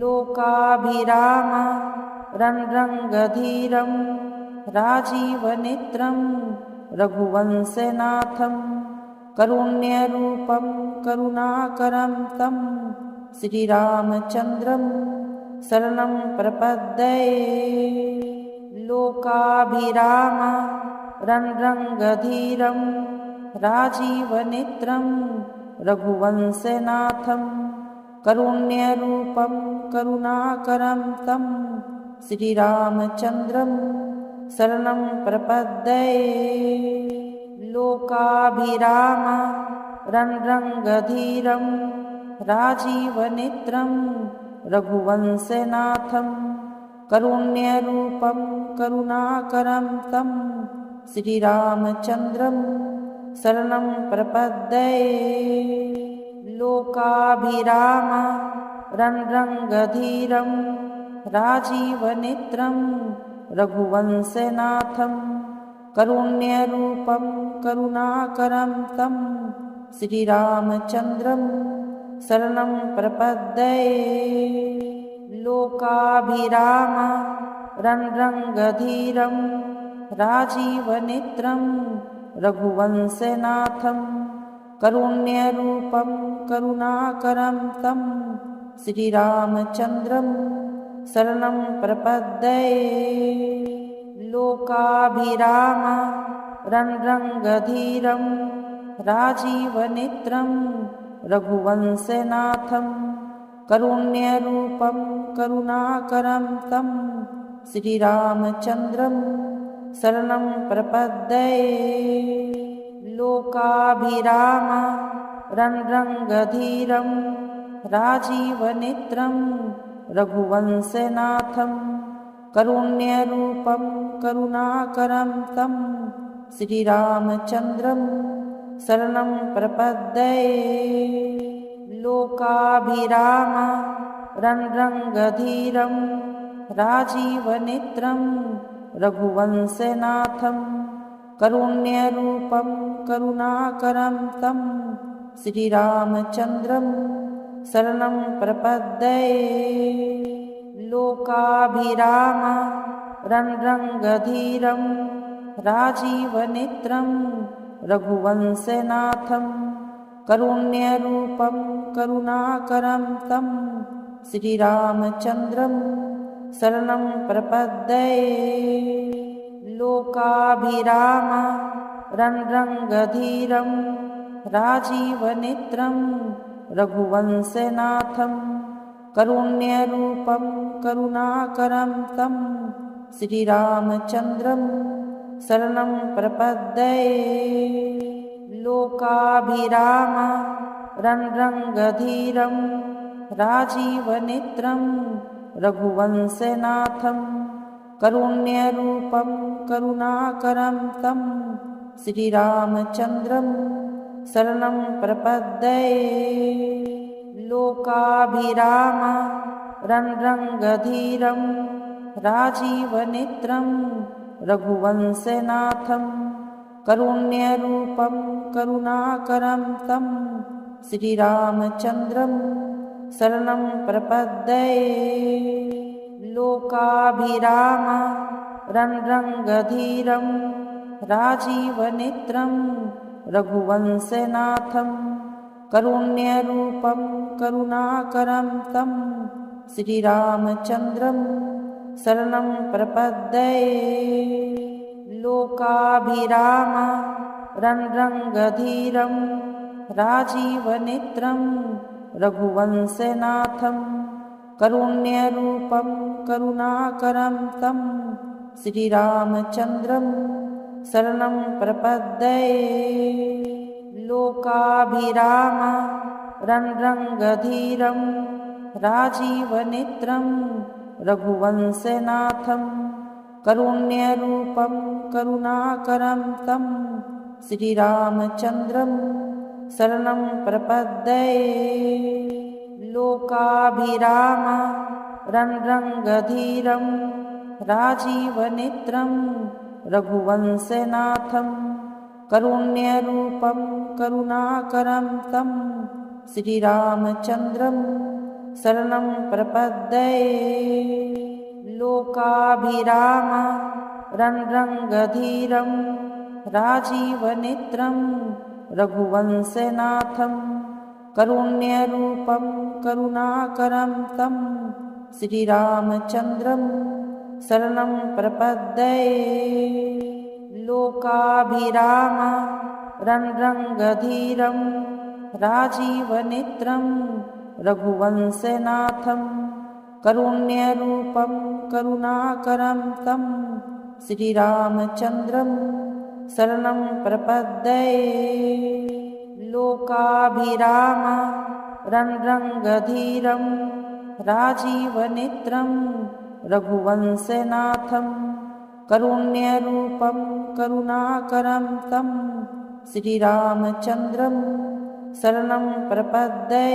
लोकाभिराम रङ्गधीरं राजीवनेत्रं रघुवंशनाथं करुण्यरूपं करुणाकरं तं श्रीरामचन्द्रं शरणं प्रपद्ये। लोकाभिराम रङ्गधीरं राजीवनेत्रं रघुवंशनाथं करुण्यरूपं करुणाकरं तं श्रीरामचन्द्रं शरणं प्रपद्ये। लोकाभिराम रङ्गधीरं राजीवनेत्रं रघुवंशनाथं करुण्यरूपं करुणाकरं तं श्रीरामचन्द्रं शरणं प्रपद्ये। लोकाभिराम रङ्गधीरं राजीवनेत्रं रघुवंशनाथं करुण्यरूपं करुणाकरं तं श्रीरामचन्द्रं शरणं प्रपद्ये। लोकाभिराम रङ्गधीरं राजीवनेत्रं रघुवंशनाथं करुण्यरूपं करुणाकरं तं श्रीरामचन्द्रं शरणं प्रपद्ये। लोकाभिराम रङ्गधीरं राजीवनेत्रं रघुवंशनाथं करुण्यरूपं करुणाकरं तं श्रीरामचन्द्रं शरणं प्रपद्ये। लोकाभिराम रङ्गधीरं राजीवनेत्रं रघुवंशनाथं करुण्यरूपं करुणाकरं तं श्रीरामचन्द्रं शरणं प्रपद्ये। लोकाभिराम रङ्गधीरं राजीवनेत्रं रघुवंशनाथं करुण्यरूपं करुणाकरं तं श्रीरामचन्द्रं शरणं प्रपद्ये। लोकाभिराम रङ्गधीरं राजीवनेत्रं रघुवंशनाथं करुण्यरूपं करुणाकरं तं श्रीरामचन्द्रं शरणं प्रपद्ये। लोकाभिराम रङ्गधीरं राजीवनेत्रं रघुवंशनाथं करुण्यरूपं करुणाकरं तं श्रीरामचन्द्रं शरणं प्रपद्ये। लोकाभिराम रङ्गधीरं राजीवनेत्रं रघुवंशनाथं करुण्यरूपं करुणाकरं तं श्रीरामचन्द्रं शरणं प्रपद्ये। लोकाभिराम रङ्गधीरं राजीवनेत्रं रघुवंशनाथं करुण्यरूपं करुणाकरं तं श्रीरामचन्द्रं शरणं प्रपद्ये। लोकाभिराम रङ्गधीरं राजीवनेत्रं रघुवंशनाथं करुण्यरूपं करुणाकरं तं श्रीरामचन्द्रं शरणं प्रपद्ये। लोकाभिराम रङ्गधीरं राजीवनेत्रं रघुवंशनाथं करुण्यरूपं करुणाकरं तं श्रीरामचन्द्रं शरणं प्रपद्ये। लोकाभिराम रङ्गधीरं राजीवनेत्रं रघुवंशनाथं करुण्यरूपं करुणाकरं तं श्रीरामचन्द्रं शरणं प्रपद्ये। लोकाभिराम रङ्गधीरं राजीवनेत्रं रघुवंशनाथं करुण्यरूपं करुणाकरं तं श्रीरामचन्द्रं शरणं प्रपद्ये। लोकाभिराम रणरङ्गधीरं राजीवनेत्रं रघुवंशनाथं कारुण्यरूपं करुणाकरं तं श्रीरामचन्द्रं शरणं प्रपद्ये। लोकाभिराम रणरङ्गधीरं राजीवनेत्रं रघुवंशनाथं कारुण्यरूपं करुणाकरं तं श्रीरामचन्द्रं शरणं प्रपद्ये। लोकाभिराम रणरङ्गधीरं राजीवनेत्रं रघुवंशनाथं कारुण्यरूपं करुणाकरं तं श्रीरामचन्द्रं शरणं प्रपद्ये।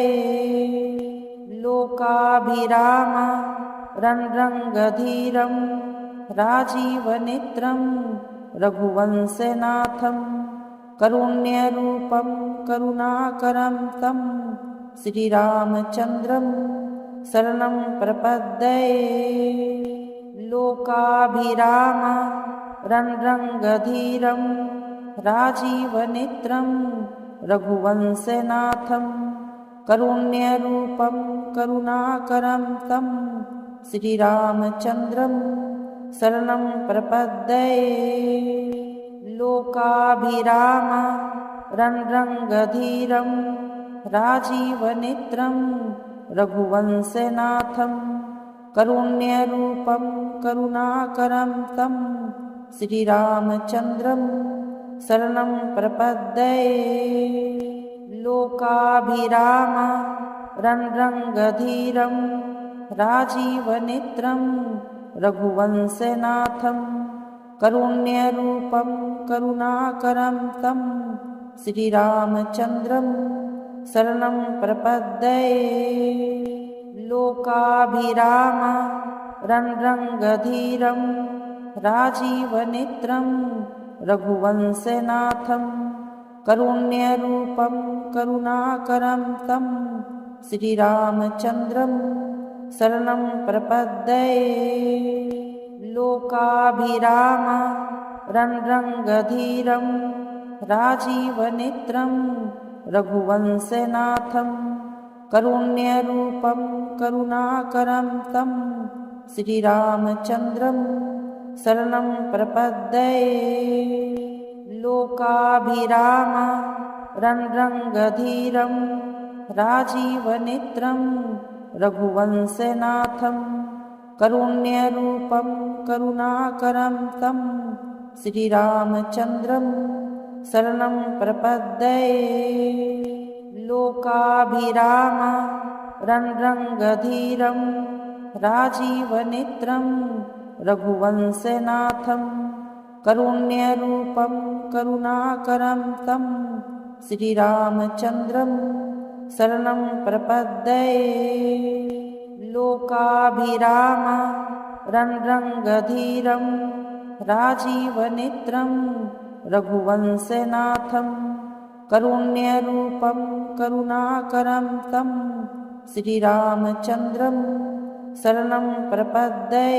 लोकाभिराम रणरङ्गधीरं राजीवनेत्रं रघुवंशनाथं कारुण्यरूपं करुणाकरं तं श्रीरामचन्द्रं शरणं प्रपद्ये। लोकाभिराम रणरङ्गधीरं राजीवनेत्रं रघुवंशनाथं कारुण्यरूपं करुणाकरं तं श्रीरामचन्द्रं शरणं प्रपद्ये। लोकाभिराम रणरङ्गधीरं राजीवनेत्रं रघुवंशनाथं कारुण्यरूपं करुणाकरं तं श्रीरामचन्द्रं शरणं प्रपद्ये। लोकाभिराम रणरङ्गधीरं राजीवनेत्रं रघुवंशनाथं कारुण्यरूपं करुणाकरं तं श्रीरामचन्द्रं शरणं प्रपद्ये। लोकाभिराम रणरङ्गधीरं राजीवनेत्रं रघुवंशनाथं कारुण्यरूपं करुणाकरं तं श्रीरामचन्द्रं शरणं प्रपद्ये। लोकाभिराम रणरङ्गधीरं राजीवनेत्रं रघुवंशनाथं कारुण्यरूपं करुणाकरं तं श्रीरामचन्द्रं शरणं प्रपद्ये। लोकाभिराम रणरङ्गधीरं राजीवनेत्रं रघुवंशनाथं कारुण्यरूपं करुणाकरं तं श्रीरामचन्द्रं शरणं प्रपद्ये। लोकाभिराम रणरङ्गधीरं राजीवनेत्रं रघुवंशनाथं कारुण्यरूपं करुणाकरं तं श्रीरामचन्द्रं शरणं प्रपद्ये। लोकाभिराम रणरङ्गधीरं राजीवनेत्रं रघुवंशनाथं कारुण्यरूपं करुणाकरं तं श्रीरामचन्द्रं शरणं प्रपद्ये।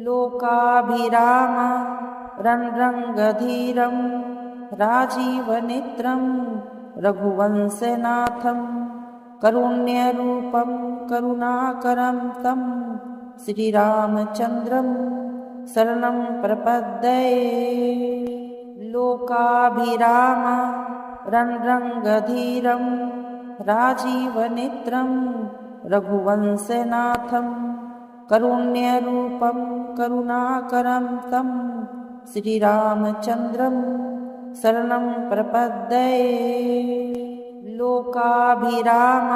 लोकाभिराम रणरङ्गधीरं राजीवनेत्रं रघुवंशनाथं कारुण्यरूपं करुणाकरं तं श्रीरामचन्द्रं शरणं प्रपद्ये। लोकाभिराम रणरङ्गधीरं राजीवनेत्रं रघुवंशनाथं कारुण्यरूपं करुणाकरं तं श्रीरामचन्द्रं शरणं प्रपद्ये। लोकाभिराम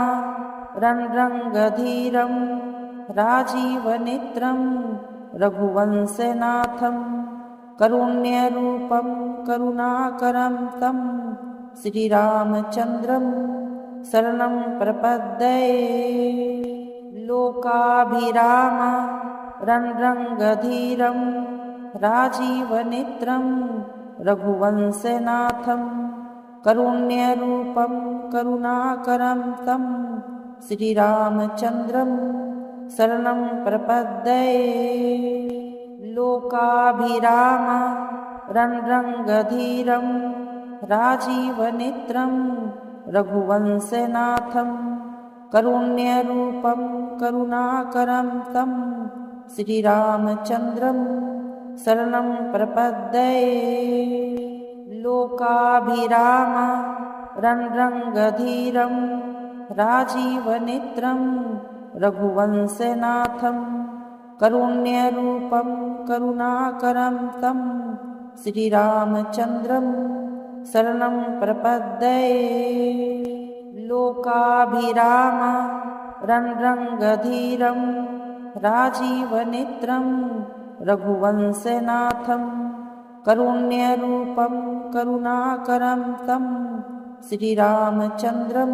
रणरङ्गधीरं राजीवनेत्रं रघुवंशनाथं कारुण्यरूपं करुणाकरं तं श्रीरामचन्द्रं शरणं प्रपद्ये। लोकाभिराम रणरङ्गधीरं राजीवनेत्रं रघुवंशनाथं कारुण्यरूपं करुणाकरं तं श्रीरामचन्द्रं शरणं प्रपद्ये। लोकाभिराम रणरङ्गधीरं राजीवनेत्रं रघुवंशनाथं कारुण्यरूपं करुणाकरं तं श्रीरामचन्द्रं शरणं प्रपद्ये। लोकाभिराम रणरङ्गधीरं राजीवनेत्रं रघुवंशनाथं कारुण्यरूपं करुणाकरं तं श्रीरामचन्द्रं शरणं प्रपद्ये। लोकाभिराम रणरङ्गधीरं राजीवनेत्रं रघुवंशनाथं कारुण्यरूपं करुणाकरं तं श्रीरामचन्द्रं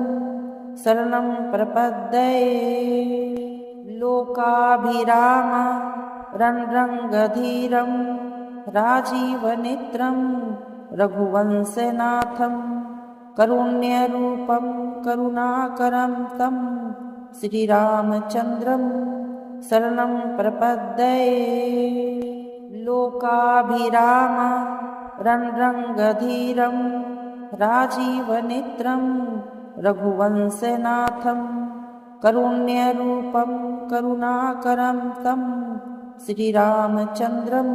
शरणं प्रपद्ये। लोकाभिराम रणरङ्गधीरं राजीवनेत्रं रघुवंशनाथं कारुण्यरूपं करुणाकरं तं श्रीरामचन्द्रं शरणं प्रपद्ये। लोकाभिराम रणरङ्गधीरं राजीवनेत्रं रघुवंशनाथं कारुण्यरूपं करुणाकरं तं श्रीरामचन्द्रं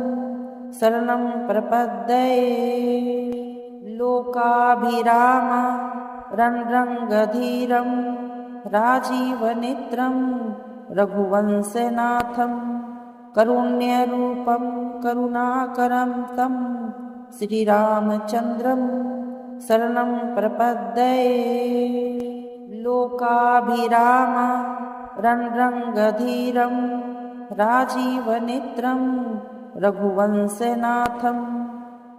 शरणं प्रपद्ये। लोकाभिराम रणरङ्गधीरं राजीवनेत्रं रघुवंशनाथं कारुण्यरूपं करुणाकरं तं श्रीरामचन्द्रं शरणं प्रपद्ये। लोकाभिराम रणरङ्गधीरं राजीवनेत्रं रघुवंशनाथं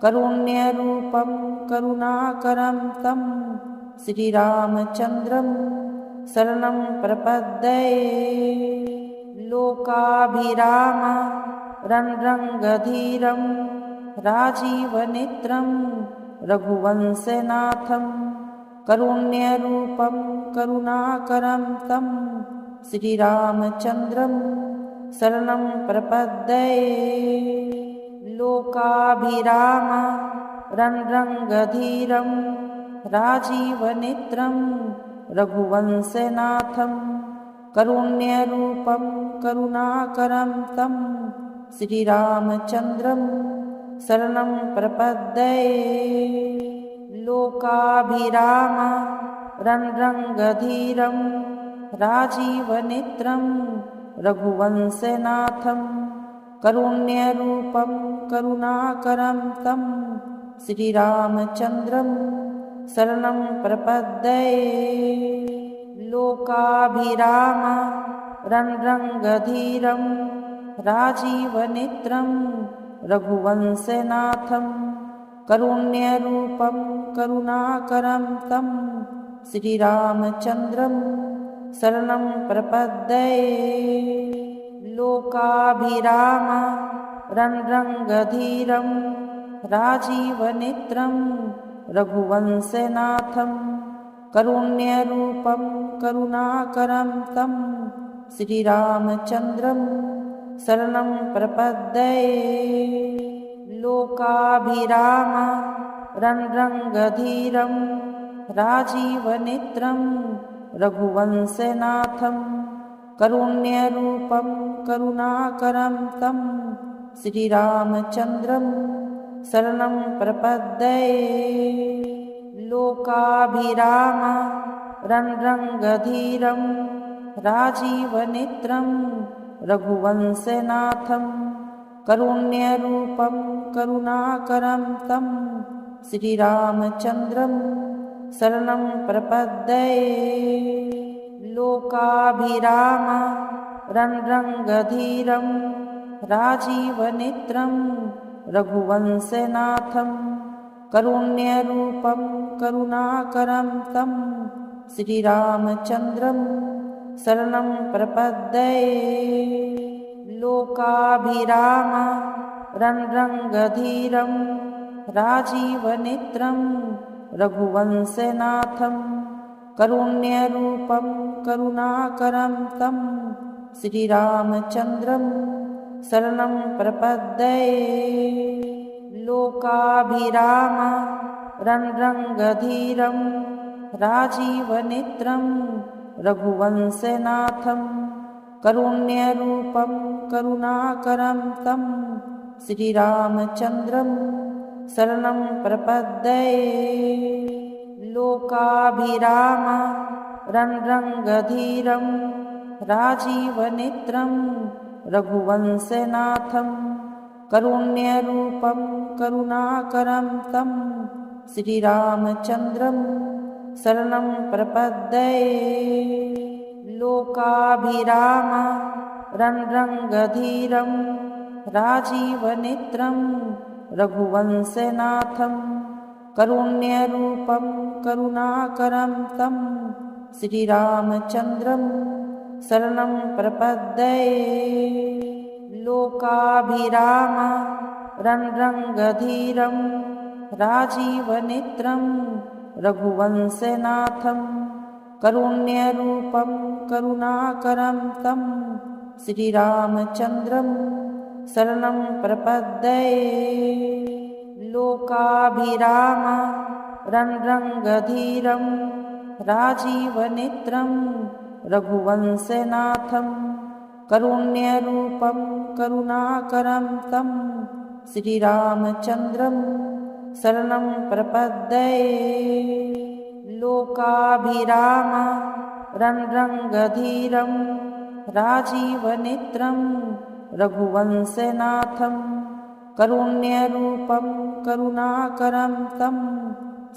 कारुण्यरूपं करुणाकरं तं श्रीरामचन्द्रं शरणं प्रपद्ये। लोकाभिराम रणरङ्गधीरं राजीवनेत्रं रघुवंशनाथं कारुण्यरूपं करुणाकरं तं श्रीरामचन्द्रं शरणं प्रपद्ये। लोकाभिराम रणरङ्गधीरं राजीवनेत्रं रघुवंशनाथं कारुण्यरूपं करुणाकरं तं श्रीरामचन्द्रं शरणं प्रपद्ये। लोकाभिराम रणरङ्गधीरं राजीवनेत्रं रघुवंशनाथं कारुण्यरूपं करुणाकरं तं श्रीरामचन्द्रं शरणं प्रपद्ये। लोकाभिराम रणरङ्गधीरं राजीवनेत्रं रघुवंशनाथं कारुण्यरूपं करुणाकरं तं श्रीरामचन्द्रं शरणं प्रपद्ये। लोकाभिराम रणरङ्गधीरं राजीवनेत्रं रघुवंशनाथं कारुण्यरूपं करुणाकरं तं श्रीरामचन्द्रं शरणं प्रपद्ये। लोकाभिराम रणरङ्गधीरं राजीवनेत्रं रघुवंशनाथं कारुण्यरूपं करुणाकरं तं श्रीरामचन्द्रं शरणं प्रपद्ये। लोकाभिराम रणरङ्गधीरं राजीवनेत्रं रघुवंशनाथं कारुण्यरूपं करुणाकरं तं श्रीरामचन्द्रं शरणं प्रपद्ये। लोकाभिराम रणरङ्गधीरं राजीवनेत्रं रघुवंशनाथं कारुण्यरूपं करुणाकरं तं श्रीरामचन्द्रं शरणं प्रपद्ये। लोकाभिराम रणरङ्गधीरं राजीवनेत्रं रघुवंशनाथं करुण्यरूपं करुणाकरं तं श्रीरामचन्द्रं शरणं प्रपद्ये। लोकाभिराम रणरङ्गधीरं राजीवनेत्रं रघुवंशनाथं करुण्यरूपं करुणाकरं तं श्रीरामचन्द्रं शरणं प्रपद्ये। लोकाभिराम रणरङ्गधीरं राजीवनेत्रं रघुवंशनाथं करुण्यरूपं करुणाकरं तं श्रीरामचन्द्रं शरणं प्रपद्ये। लोकाभिराम रणरङ्गधीरं राजीवनेत्रं रघुवंशनाथं करुण्यरूपं करुणाकरं तं श्रीरामचन्द्रं शरणं प्रपद्ये। लोकाभिराम रणरङ्गधीरं राजीवनेत्रं रघुवंशनाथं करुण्यरूपं करुणाकरं तं श्रीरामचन्द्रं शरणं प्रपद्ये। लोकाभिराम रणरङ्गधीरं राजीवनेत्रं रघुवंशनाथं करुण्यरूपं करुणाकरं तं श्रीरामचन्द्रं शरणं प्रपद्ये। लोकाभिराम रणरङ्गधीरं राजीवनेत्रं रघुवंशनाथं करुण्यरूपं करुणाकरं तं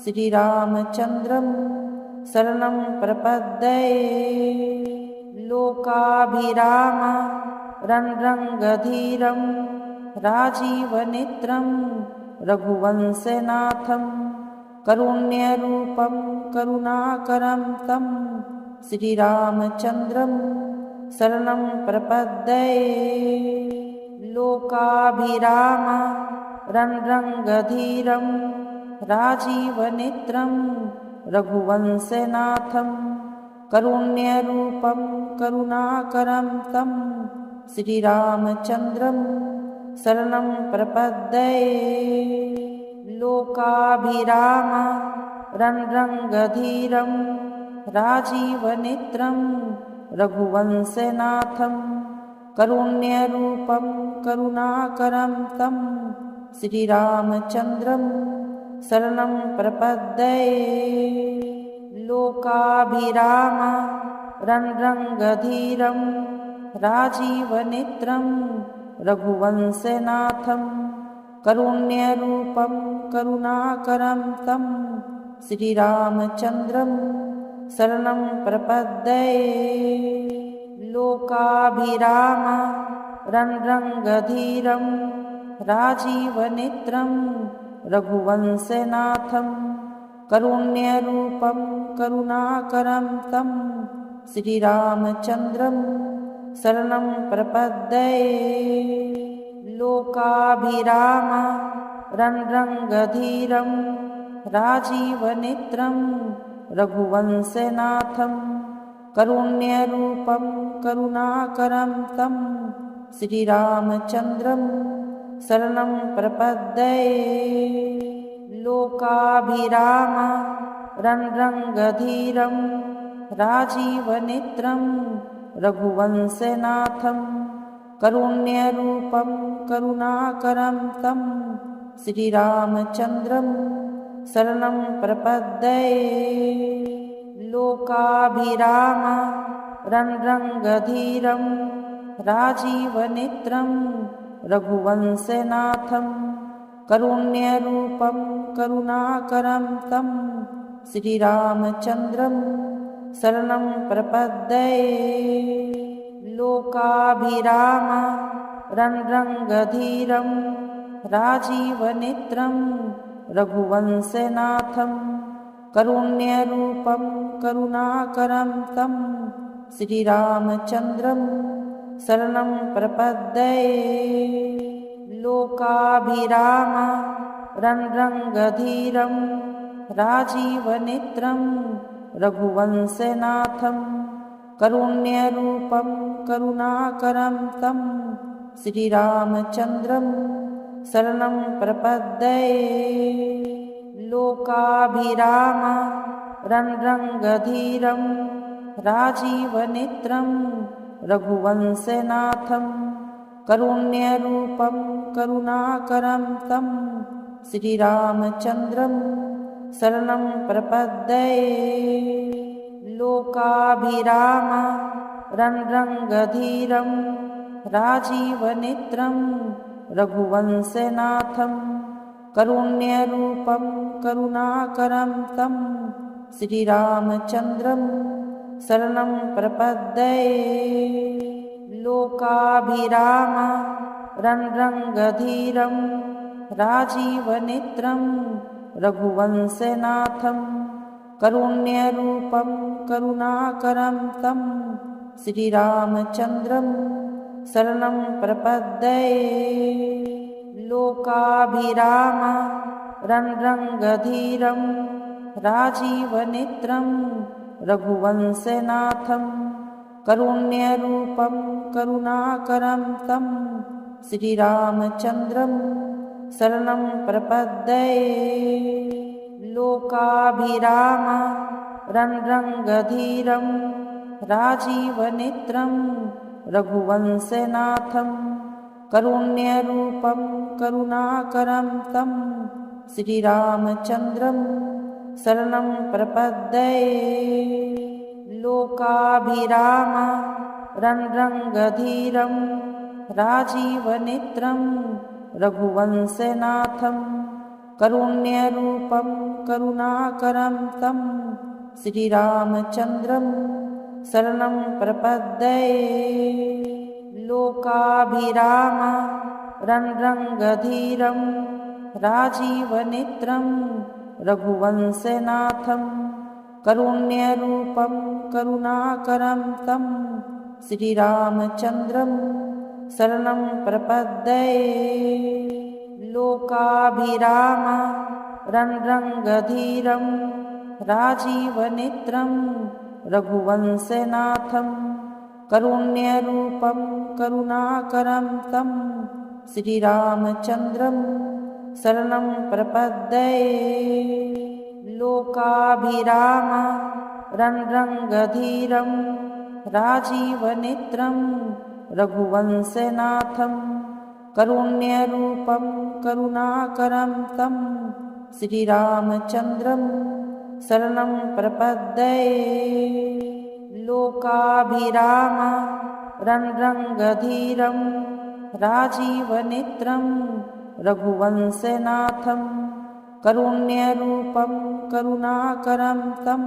श्रीरामचन्द्रं शरणं प्रपद्ये। लोकाभिराम रणरङ्गधीरं राजीवनेत्रं रघुवंशनाथं करुण्यरूपं करुणाकरं तं श्रीरामचन्द्रं शरणं प्रपद्ये। लोकाभिराम रणरङ्गधीरं राजीवनेत्रं रघुवंशनाथं करुण्यरूपं करुणाकरं तं श्रीरामचन्द्रं शरणं प्रपद्ये। लोकाभिराम रणरङ्गधीरं राजीवनेत्रं रघुवंशनाथं करुण्यरूपं करुणाकरं तं श्रीरामचन्द्रं शरणं प्रपद्ये। लोकाभिराम रणरङ्गधीरं राजीवनेत्रं रघुवंशनाथं करुण्यरूपं करुणाकरं तं श्रीरामचन्द्रं शरणं प्रपद्ये। लोकाभिराम रणरङ्गधीरं राजीवनेत्रं रघुवंशनाथं करुण्यरूपं करुणाकरं तं श्रीरामचन्द्रं शरणं प्रपद्ये। लोकाभिराम रणरङ्गधीरं राजीवनेत्रं रघुवंशनाथं करुण्यरूपं करुणाकरं तं श्रीरामचन्द्रं शरणं प्रपद्ये। लोकाभिराम रणरङ्गधीरं राजीवनेत्रं रघुवंशनाथं करुण्यरूपं करुणाकरं तं श्रीरामचन्द्रं शरणं प्रपद्ये। लोकाभिराम रणरङ्गधीरं राजीवनेत्रं रघुवंशनाथं करुण्यरूपं करुणाकरं तं श्रीरामचन्द्रं शरणं प्रपद्ये। लोकाभिराम रणरङ्गधीरं राजीवनेत्रं रघुवंशनाथं करुण्यरूपं करुणाकरं तं श्रीरामचन्द्रं शरणं प्रपद्ये। लोकाभिराम रणरङ्गधीरं राजीवनेत्रं रघुवंशनाथं करुण्यरूपं करुणाकरं तं श्रीरामचन्द्रं शरणं प्रपद्ये। लोकाभिराम रणरङ्गधीरं राजीवनेत्रं रघुवंशनाथं करुण्यरूपं करुणाकरं तं श्रीरामचन्द्रं शरणं प्रपद्ये। लोकाभिराम रणरङ्गधीरं राजीवनेत्रं रघुवंशनाथं करुण्यरूपं करुणाकरं तं श्रीरामचन्द्रं शरणं प्रपद्ये। लोकाभिराम रणरङ्गधीरं राजीवनेत्रं रघुवंशनाथं करुण्यरूपं करुणाकरं तं श्रीरामचन्द्रं शरणं प्रपद्ये। लोकाभिराम रणरङ्गधीरं राजीवनेत्रं रघुवंशनाथं करुण्यरूपं करुणाकरं तं श्रीरामचन्द्रं शरणं प्रपद्ये। लोकाभिराम रणरङ्गधीरं राजीवनेत्रं रघुवंशनाथं करुण्यरूपं करुणाकरं तं श्रीरामचन्द्रं शरणं प्रपद्ये। लोकाभिराम रणरङ्गधीरं राजीवनेत्रं रघुवंशनाथं करुण्यरूपं करुणाकरं तं श्रीरामचन्द्रं शरणं प्रपद्ये। लोकाभिराम रणरङ्गधीरं राजीवनेत्रं रघुवंशनाथं करुण्यरूपं करुणाकरं तं श्रीरामचन्द्रं शरणं प्रपद्ये। लोकाभिराम रणरङ्गधीरं राजीवनेत्रं रघुवंशनाथं करुण्यरूपं करुणाकरं तं श्रीरामचन्द्रं शरणं प्रपद्ये। लोकाभिराम रणरङ्गधीरं राजीवनेत्रं रघुवंशनाथं करुण्यरूपं करुणाकरं तं श्रीरामचन्द्रं शरणं प्रपद्ये। लोकाभिराम रणरङ्गधीरं राजीवनेत्रं रघुवंशनाथं करुण्यरूपं करुणाकरं तं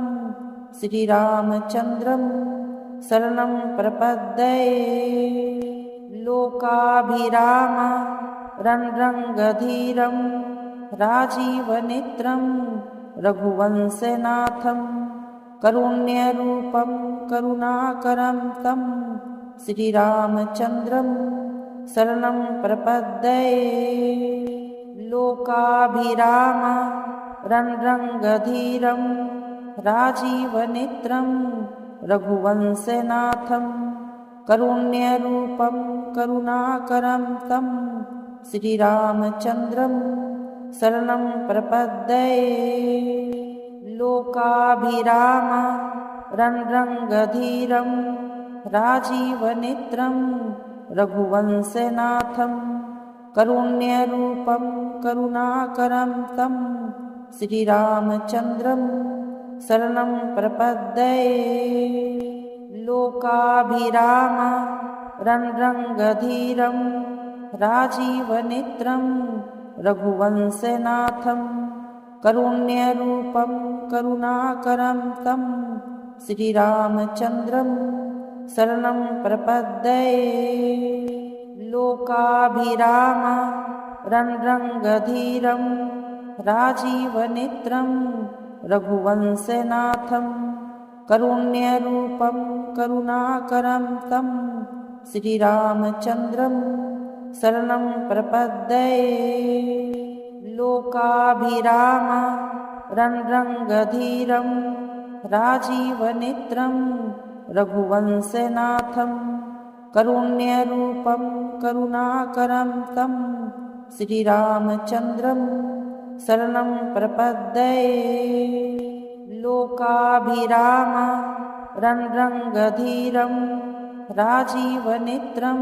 श्रीरामचन्द्रं शरणं प्रपद्ये। लोकाभिराम रणरङ्गधीरं राजीवनेत्रं रघुवंशनाथं करुण्यरूपं करुणाकरं तं श्रीरामचन्द्रं शरणं प्रपद्ये। लोकाभिराम रणरङ्गधीरं राजीवनेत्रं रघुवंशनाथं करुण्यरूपं करुणाकरं तं श्रीरामचन्द्रं शरणं प्रपद्ये। लोकाभिराम रणरङ्गधीरं राजीवनेत्रं रघुवंशनाथं करुण्यरूपं करुणाकरं तं श्रीरामचन्द्रं शरणं प्रपद्ये। लोकाभिराम रणरङ्गधीरं राजीवनेत्रं रघुवंशनाथं करुण्यरूपं करुणाकरं तं श्रीरामचन्द्रं शरणं प्रपद्ये। लोकाभिराम रणरङ्गधीरं राजीवनेत्रं रघुवंशनाथं करुण्यरूपं करुणाकरं तं श्रीरामचन्द्रं शरणं प्रपद्ये। लोकाभिराम रणरङ्गधीरं राजीवनेत्रं रघुवंशनाथं करुण्यरूपं करुणाकरं तं श्रीरामचन्द्रं शरणं प्रपद्ये। लोकाभिराम रणरङ्गधीरं राजीवनेत्रं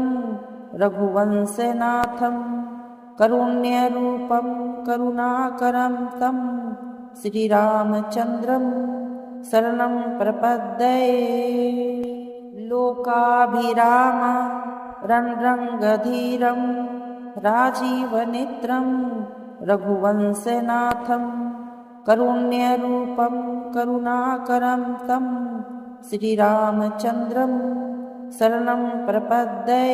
रघुवंशनाथं करुण्यरूपं करुणाकरं तं श्रीरामचन्द्रं शरणं प्रपद्ये। लोकाभिराम रणरङ्गधीरं राजीवनेत्रं रघुवंशनाथं करुण्यरूपं करुणाकरं तं श्रीरामचन्द्रं शरणं प्रपद्ये।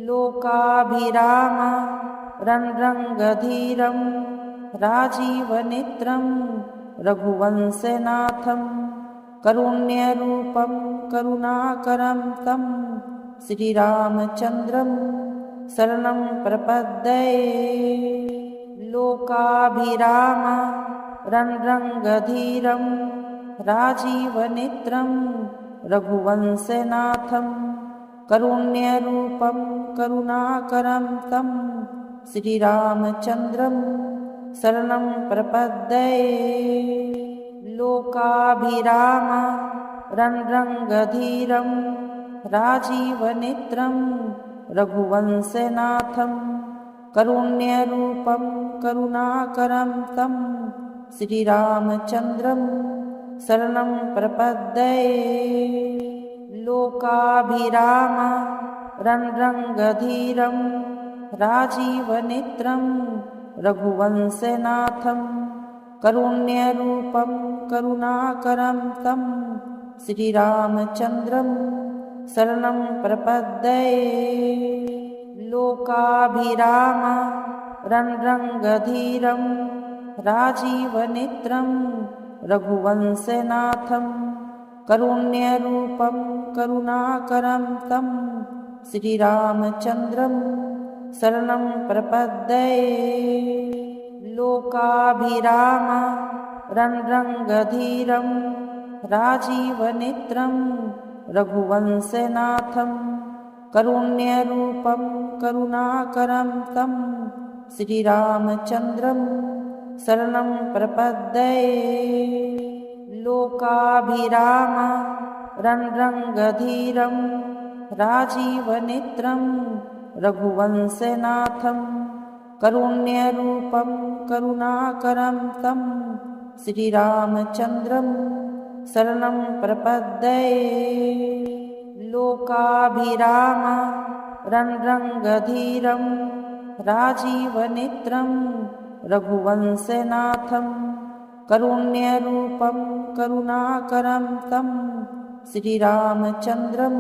लोकाभिराम रणरङ्गधीरं राजीवनेत्रं रघुवंशनाथं करुण्यरूपं करुणाकरं तं श्रीरामचन्द्रं शरणं प्रपद्ये। लोकाभिराम रणरङ्गधीरं राजीवनेत्रं रघुवंशनाथं करुण्यरूपं करुणाकरं तं श्रीरामचन्द्रं शरणं प्रपद्ये। लोकाभिराम रणरङ्गधीरं राजीवनेत्रं रघुवंशनाथं करुण्यरूपं करुणाकरं तं श्रीरामचन्द्रं शरणं प्रपद्ये। लोकाभिराम रणरङ्गधीरं राजीवनेत्रं रघुवंशनाथं करुण्यरूपं करुणाकरं तं श्रीरामचन्द्रं शरणं प्रपद्ये। लोकाभिराम रणरङ्गधीरं राजीवनेत्रं रघुवंशनाथं करुण्यरूपं करुणाकरं तं श्रीरामचन्द्रं शरणं प्रपद्ये। लोकाभिराम रणरङ्गधीरं राजीवनेत्रं रघुवंशनाथं करुण्यरूपं करुणाकरं तं श्रीरामचन्द्रं शरणं प्रपद्ये। लोकाभिराम रणरङ्गधीरं राजीवनेत्रं रघुवंशनाथं करुण्यरूपं करुणाकरं तं श्रीरामचन्द्रं शरणं प्रपद्ये। लोकाभिराम रणरङ्गधीरं राजीवनेत्रं रघुवंशनाथं करुण्यरूपं करुणाकरं तं श्रीरामचन्द्रं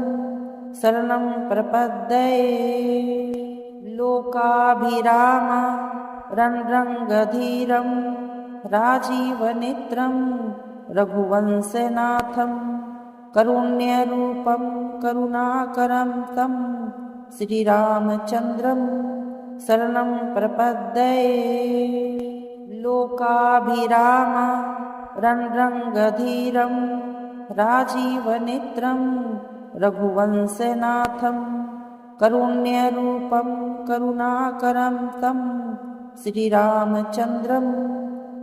शरणं प्रपद्ये। लोकाभिराम रणरङ्गधीरं राजीवनेत्रं रघुवंशनाथं करुण्यरूपं करुणाकरं तं श्रीरामचन्द्रं शरणं प्रपद्ये। लोकाभिराम रणरङ्गधीरं राजीवनेत्रं रघुवंशनाथं करुण्यरूपं करुणाकरं तं श्रीरामचन्द्रं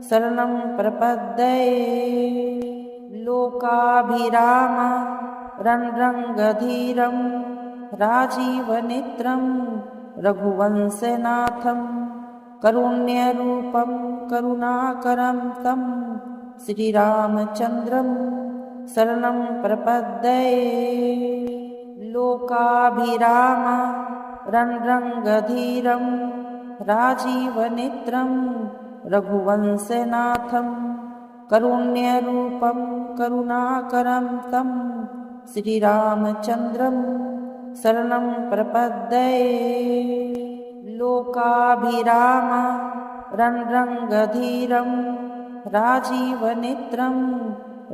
शरणं प्रपद्ये। लोकाभिराम रणरङ्गधीरं राजीवनेत्रं रघुवंशनाथं करुण्यरूपं करुणाकरं तं श्रीरामचन्द्रं शरणं प्रपद्ये। लोकाभिराम रणरङ्गधीरं राजीवनेत्रं रघुवंशनाथं करुण्यरूपं करुणाकरं तं श्रीरामचन्द्रं शरणं प्रपद्ये। लोकाभिराम रणरङ्गधीरं राजीवनेत्रं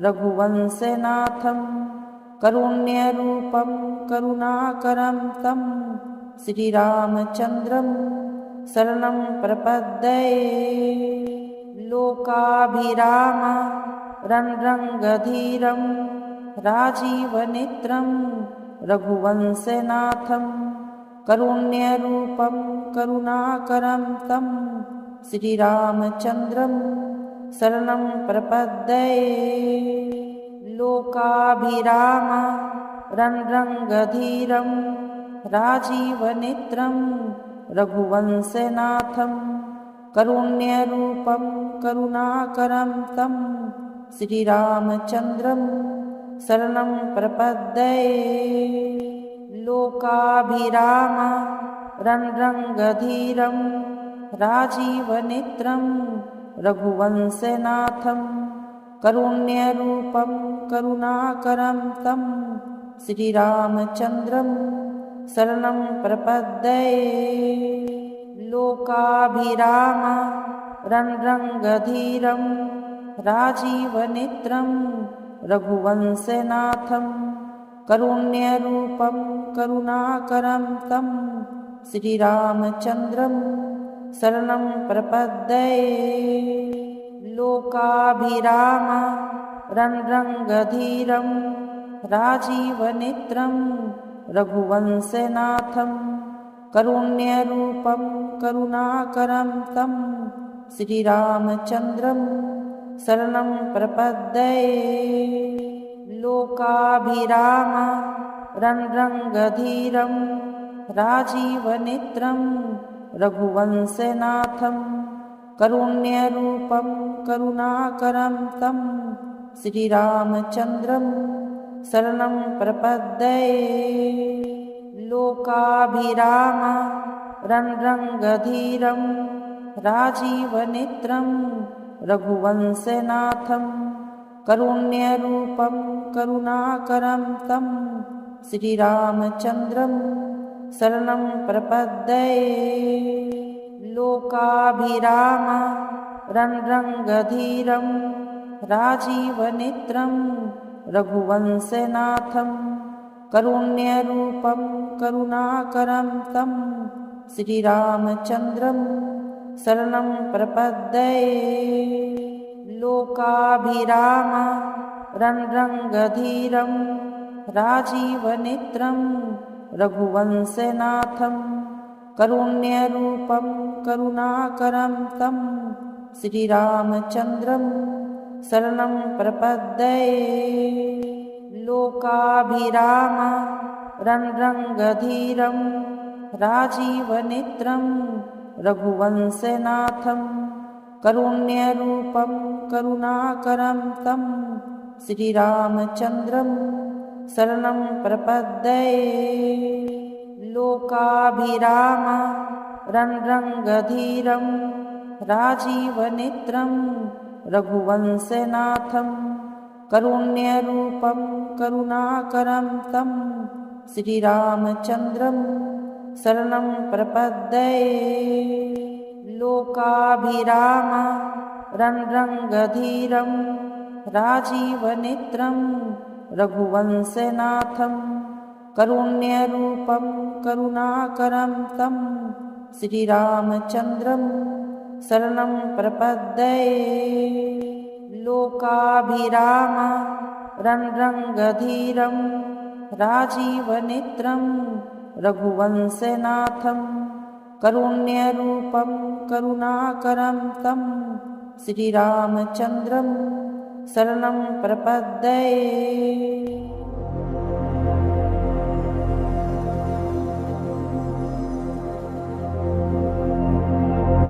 रघुवंशनाथं करुण्यरूपं करुणाकरं तं श्रीरामचन्द्रं शरणं प्रपद्ये। लोकाभिराम रणरङ्गधीरं राजीवनेत्रं रघुवंशनाथं करुण्यरूपं करुणाकरं तं श्रीरामचन्द्रं शरणं प्रपद्ये। लोकाभिराम रणरङ्गधीरं राजीवनेत्रं रघुवंशनाथं करुण्यरूपं करुणाकरं तं श्रीरामचन्द्रं शरणं प्रपद्ये। लोकाभिराम रणरङ्गधीरं राजीवनेत्रं रघुवंशनाथं करुण्यरूपं करुणाकरं तं श्रीरामचन्द्रं शरणं प्रपद्ये। लोकाभिराम रणरङ्गधीरं राजीवनेत्रं रघुवंशनाथं करुण्यरूपं करुणाकरं तं श्रीरामचन्द्रं शरणं प्रपद्ये। लोकाभिराम रणरङ्गधीरं राजीवनेत्रं रघुवंशनाथं करुण्यरूपं करुणाकरं तं श्रीरामचन्द्रं शरणं प्रपद्ये। लोकाभिराम रणरङ्गधीरं राजीवनेत्रं रघुवंशनाथं करुण्यरूपं करुणाकरं तं श्रीरामचन्द्रं शरणं प्रपद्ये। लोकाभिराम रणरङ्गधीरं राजीवनेत्रं रघुवंशनाथं करुण्यरूपं करुणाकरं तं श्रीरामचन्द्रं शरणं प्रपद्ये। लोकाभिराम रणरङ्गधीरं राजीवनेत्रं रघुवंशनाथं करुण्यरूपं करुणाकरं तं श्रीरामचन्द्रं शरणं प्रपद्ये। लोकाभिराम रणरङ्गधीरं राजीवनेत्रं रघुवंशनाथं करुण्यरूपं करुणाकरं तं श्रीरामचन्द्रं शरणं प्रपद्ये। लोकाभिराम रणरङ्गधीरं राजीवनेत्रं रघुवंशनाथं करुण्यरूपं करुणाकरं तं श्रीरामचन्द्रं शरणं प्रपद्ये। लोकाभिराम रणरङ्गधीरं राजीवनेत्रं रघुवंशनाथं करुण्यरूपं करुणाकरं तं श्रीरामचन्द्रं शरणं प्रपद्ये। लोकाभिराम रणरङ्गधीरं राजीवनेत्रं रघुवंशनाथं करुण्यरूपं करुणाकरं तं श्रीरामचन्द्रं शरणं प्रपद्ये। लोकाभिराम रणरङ्गधीरं राजीवनेत्रं रघुवंशनाथं करुण्यरूपं करुणाकरं तं श्रीरामचन्द्रं शरणं प्रपद्ये।